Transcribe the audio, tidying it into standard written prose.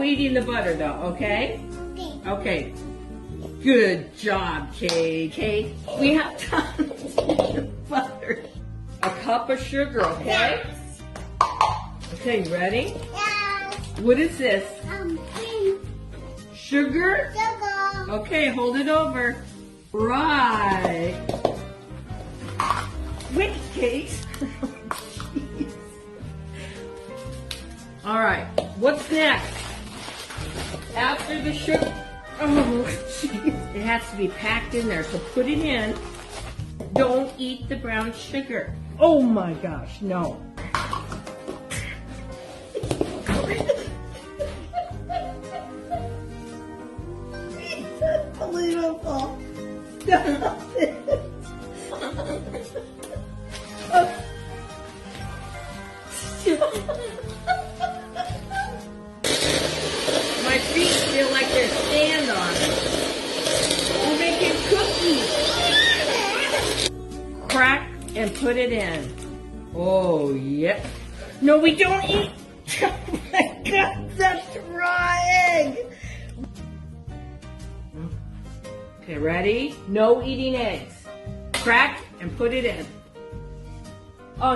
Eating the butter though, okay? Okay. Okay. Good job, Kate. Kate, we have tons of butter. A cup of sugar, okay? Yes. Okay, ready? Yes. What is this? Green Sugar? sugar. Okay, hold it over. Right. Wait, Kate. All right, what's next? After the sugar, oh, jeez. It has to be packed in there, so put it in. Don't eat the brown sugar. Oh my gosh, no. It's unbelievable. Stop it. My feet feel like they're stand on it. We're making cookies. Crack and put it in. Oh, yep. No, we don't eat. Oh my God, that's raw egg. Okay, ready? No eating eggs. Crack and put it in.